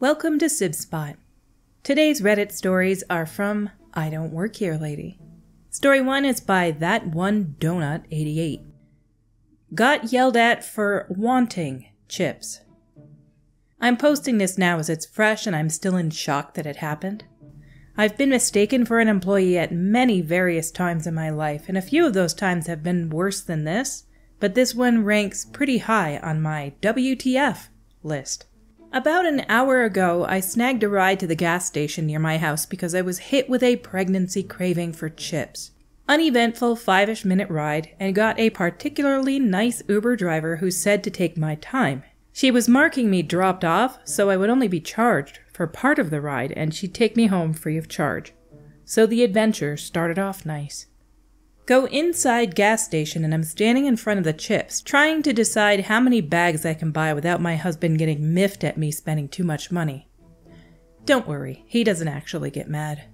Welcome to Sib Spot. Today's Reddit stories are from IDon'tWorkHereLady. Story 1 is by That1Donut88. Got yelled at for wanting chips. I'm posting this now as it's fresh and I'm still in shock that it happened. I've been mistaken for an employee at many various times in my life, and a few of those times have been worse than this, but this one ranks pretty high on my WTF list. About an hour ago, I snagged a ride to the gas station near my house because I was hit with a pregnancy craving for chips. Uneventful 5-ish minute ride, and got a particularly nice Uber driver who said to take my time. She was marking me dropped off, so I would only be charged for part of the ride, and she'd take me home free of charge. So the adventure started off nice. Go inside gas station and I'm standing in front of the chips, trying to decide how many bags I can buy without my husband getting miffed at me spending too much money. Don't worry, he doesn't actually get mad.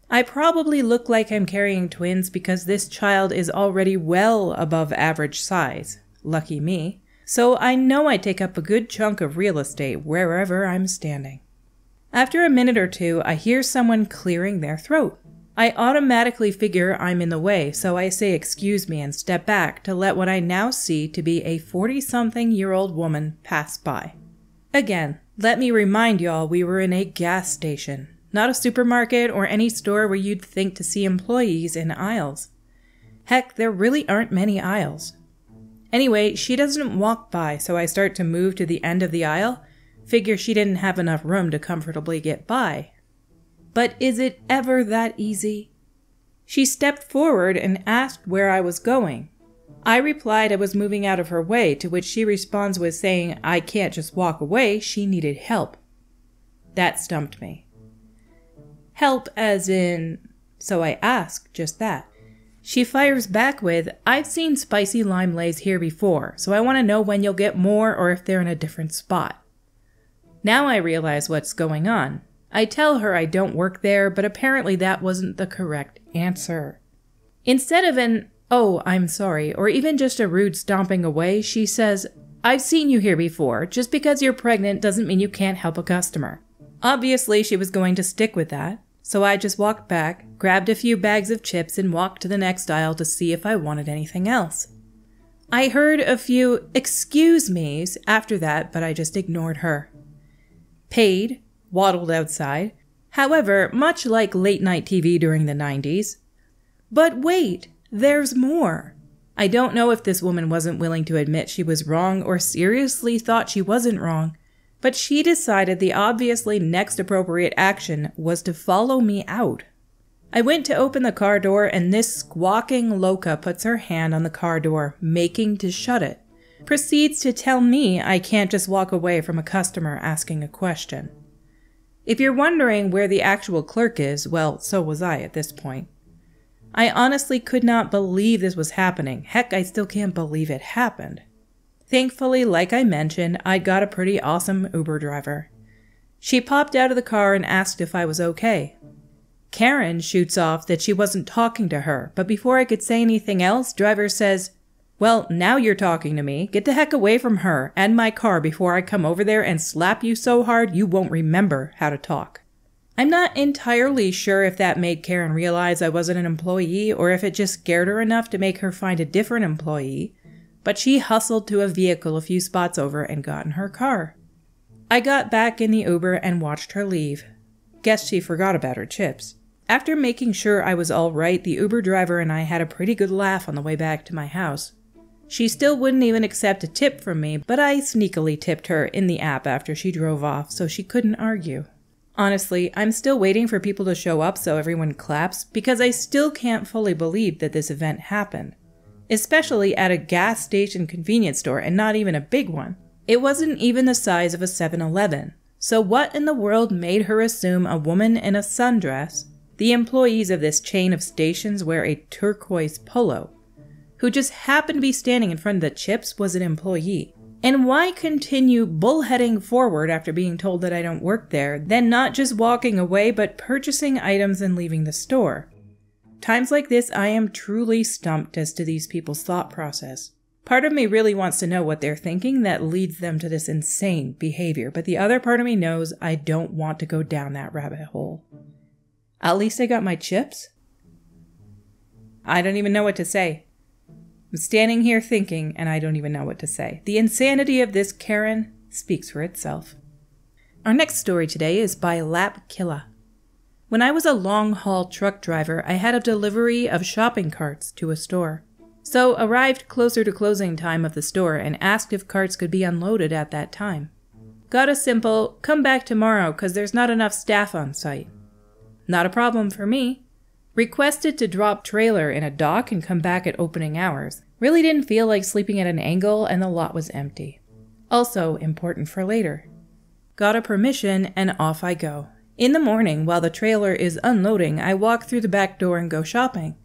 I probably look like I'm carrying twins because this child is already well above average size, lucky me, so I know I take up a good chunk of real estate wherever I'm standing. After a minute or two, I hear someone clearing their throat. I automatically figure I'm in the way, so I say excuse me and step back to let what I now see to be a 40-something-year-old woman pass by. Again, let me remind y'all we were in a gas station, not a supermarket or any store where you'd think to see employees in aisles. Heck, there really aren't many aisles. Anyway, she doesn't walk by, so I start to move to the end of the aisle, figure she didn't have enough room to comfortably get by. But is it ever that easy? She stepped forward and asked where I was going. I replied I was moving out of her way, to which she responds with saying I can't just walk away, she needed help. That stumped me. Help as in... So I asked just that. She fires back with, I've seen spicy lime lays here before, so I want to know when you'll get more or if they're in a different spot. Now I realize what's going on. I tell her I don't work there, but apparently that wasn't the correct answer. Instead of an, oh, I'm sorry, or even just a rude stomping away, she says, I've seen you here before. Just because you're pregnant doesn't mean you can't help a customer. Obviously, she was going to stick with that, so I just walked back, grabbed a few bags of chips, and walked to the next aisle to see if I wanted anything else. I heard a few excuse me's after that, but I just ignored her. Paid. Waddled outside. However, much like late-night TV during the 90s. But wait, there's more. I don't know if this woman wasn't willing to admit she was wrong or seriously thought she wasn't wrong, but she decided the obviously next appropriate action was to follow me out. I went to open the car door and this squawking loca puts her hand on the car door, making to shut it. Proceeds to tell me I can't just walk away from a customer asking a question. If you're wondering where the actual clerk is, well, so was I at this point. I honestly could not believe this was happening. Heck, I still can't believe it happened. Thankfully, like I mentioned, I'd got a pretty awesome Uber driver. She popped out of the car and asked if I was okay. Karen shoots off that she wasn't talking to her, but before I could say anything else, driver says, well, now you're talking to me. Get the heck away from her and my car before I come over there and slap you so hard you won't remember how to talk. I'm not entirely sure if that made Karen realize I wasn't an employee or if it just scared her enough to make her find a different employee, but she hustled to a vehicle a few spots over and got in her car. I got back in the Uber and watched her leave. Guess she forgot about her chips. After making sure I was all right, the Uber driver and I had a pretty good laugh on the way back to my house. She still wouldn't even accept a tip from me, but I sneakily tipped her in the app after she drove off, so she couldn't argue. Honestly, I'm still waiting for people to show up so everyone claps, because I still can't fully believe that this event happened. Especially at a gas station convenience store, and not even a big one. It wasn't even the size of a 7-Eleven. So what in the world made her assume a woman in a sundress, the employees of this chain of stations wear a turquoise polo, who just happened to be standing in front of the chips was an employee? And why continue bullheading forward after being told that I don't work there, then not just walking away but purchasing items and leaving the store? Times like this I am truly stumped as to these people's thought process. Part of me really wants to know what they're thinking that leads them to this insane behavior, but the other part of me knows I don't want to go down that rabbit hole. At least I got my chips. I don't even know what to say. I'm standing here thinking, and I don't even know what to say. The insanity of this Karen speaks for itself. Our next story today is by Lap Killa. When I was a long-haul truck driver, I had a delivery of shopping carts to a store. So arrived closer to closing time of the store and asked if carts could be unloaded at that time. Got a simple, come back tomorrow because there's not enough staff on site. Not a problem for me. Requested to drop trailer in a dock and come back at opening hours. Really didn't feel like sleeping at an angle and the lot was empty. Also important for later. Got a permission and off I go. In the morning, while the trailer is unloading, I walk through the back door and go shopping.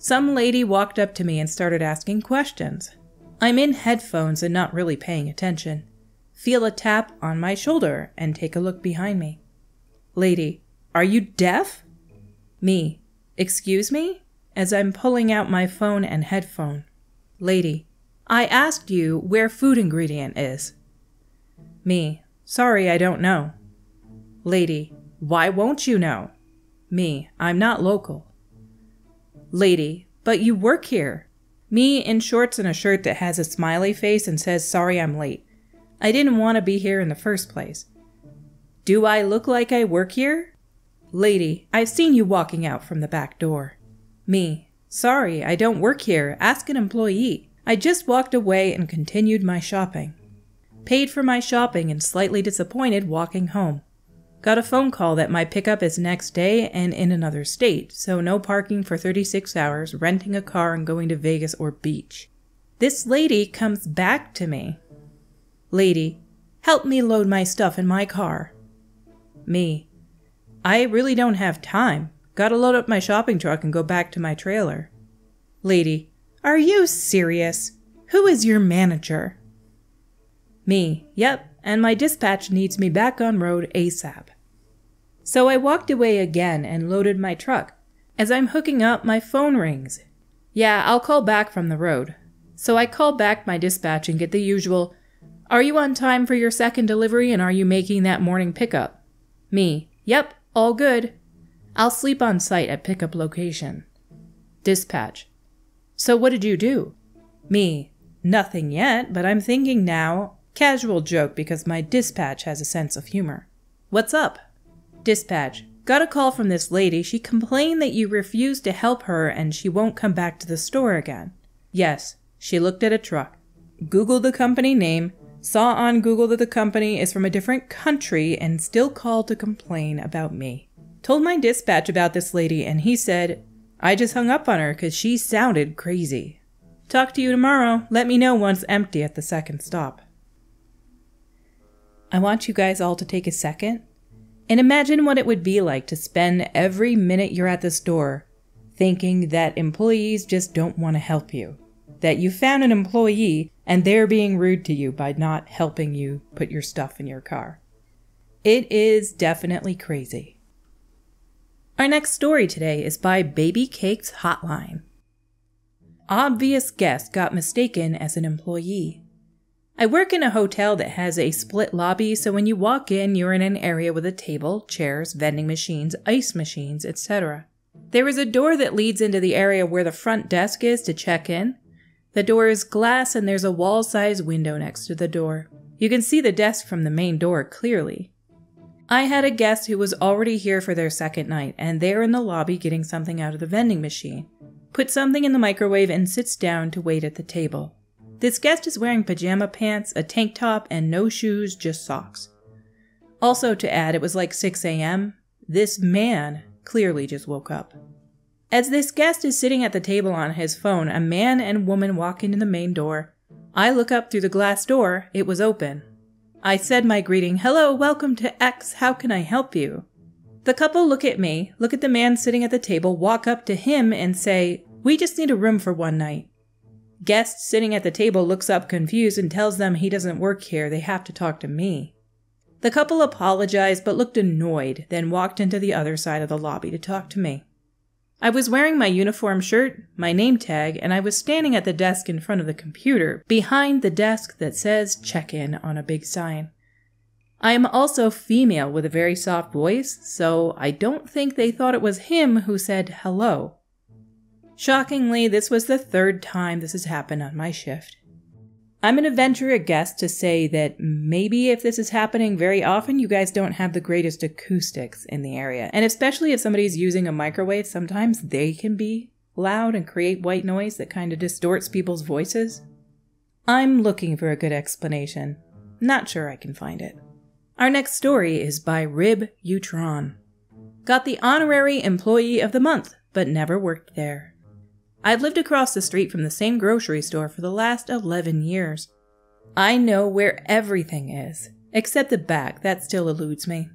Some lady walked up to me and started asking questions. I'm in headphones and not really paying attention. Feel a tap on my shoulder and take a look behind me. Lady, are you deaf? Me, excuse me? As I'm pulling out my phone and headphone. Lady, I asked you where food ingredient is. Me, sorry, I don't know. Lady, why won't you know? Me, I'm not local. Lady, but you work here. Me in shorts and a shirt that has a smiley face and says, sorry I'm late. I didn't want to be here in the first place. Do I look like I work here? Lady, I've seen you walking out from the back door. Me, sorry, I don't work here. Ask an employee. I just walked away and continued my shopping. Paid for my shopping and slightly disappointed walking home. Got a phone call that my pickup is next day and in another state, so no parking for 36 hours, renting a car and going to Vegas or beach. This lady comes back to me. Lady, help me load my stuff in my car. Me, I really don't have time. Gotta load up my shopping truck and go back to my trailer. Lady, are you serious? Who is your manager? Me, yep. And my dispatch needs me back on road ASAP. So I walked away again and loaded my truck. As I'm hooking up, my phone rings. Yeah, I'll call back from the road. So I call back my dispatch and get the usual, are you on time for your second delivery and are you making that morning pickup? Me, yep, all good. I'll sleep on site at pickup location. Dispatch, so what did you do? Me, nothing yet, but I'm thinking now. Casual joke because my dispatch has a sense of humor. What's up? Dispatch, got a call from this lady. She complained that you refused to help her and she won't come back to the store again. Yes, she looked at a truck. Googled the company name, saw on Google that the company is from a different country and still called to complain about me. Told my dispatch about this lady and he said, I just hung up on her because she sounded crazy. Talk to you tomorrow. Let me know once empty at the second stop. I want you guys all to take a second and imagine what it would be like to spend every minute you're at the store thinking that employees just don't want to help you, that you found an employee and they're being rude to you by not helping you put your stuff in your car. It is definitely crazy. Our next story today is by Baby Cakes Hotline. Obvious guest got mistaken as an employee. I work in a hotel that has a split lobby, so when you walk in, you're in an area with a table, chairs, vending machines, ice machines, etc. There is a door that leads into the area where the front desk is to check in. The door is glass and there's a wall-sized window next to the door. You can see the desk from the main door clearly. I had a guest who was already here for their second night, and they're in the lobby getting something out of the vending machine. Put something in the microwave and sits down to wait at the table. This guest is wearing pajama pants, a tank top, and no shoes, just socks. Also to add, it was like 6 a.m. This man clearly just woke up. As this guest is sitting at the table on his phone, a man and woman walk into the main door. I look up through the glass door. It was open. I said my greeting, hello, welcome to X, how can I help you? The couple look at me, look at the man sitting at the table, walk up to him and say, we just need a room for one night. Guest sitting at the table looks up confused and tells them he doesn't work here, they have to talk to me. The couple apologized but looked annoyed, then walked into the other side of the lobby to talk to me. I was wearing my uniform shirt, my name tag, and I was standing at the desk in front of the computer, behind the desk that says check-in on a big sign. I am also female with a very soft voice, so I don't think they thought it was him who said hello. Shockingly, this was the third time this has happened on my shift. I'm going to venture a guess to say that maybe if this is happening very often, you guys don't have the greatest acoustics in the area. And especially if somebody's using a microwave, sometimes they can be loud and create white noise that kind of distorts people's voices. I'm looking for a good explanation. Not sure I can find it. Our next story is by Rib Utron. Got the honorary employee of the month, but never worked there. I've lived across the street from the same grocery store for the last 11 years. I know where everything is, except the back. That still eludes me.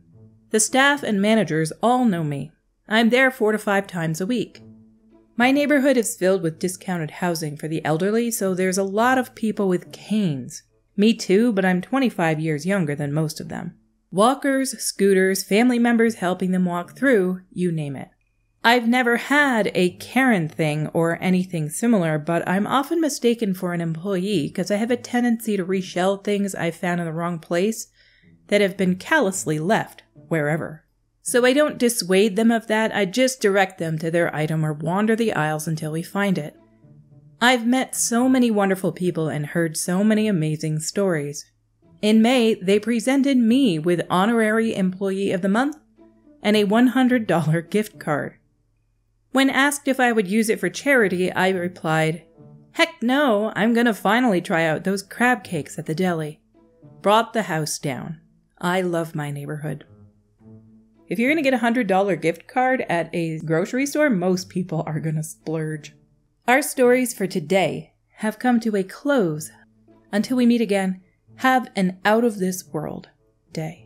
The staff and managers all know me. I'm there 4 to 5 times a week. My neighborhood is filled with discounted housing for the elderly, so there's a lot of people with canes. Me too, but I'm 25 years younger than most of them. Walkers, scooters, family members helping them walk through, you name it. I've never had a Karen thing or anything similar, but I'm often mistaken for an employee because I have a tendency to reshell things I found in the wrong place that have been callously left wherever. So I don't dissuade them of that, I just direct them to their item or wander the aisles until we find it. I've met so many wonderful people and heard so many amazing stories. In May, they presented me with Honorary Employee of the Month and a $100 gift card. When asked if I would use it for charity, I replied, "Heck no, I'm gonna finally try out those crab cakes at the deli." Brought the house down. I love my neighborhood. If you're gonna get a $100 gift card at a grocery store, most people are gonna splurge. Our stories for today have come to a close. Until we meet again, have an out-of-this-world day.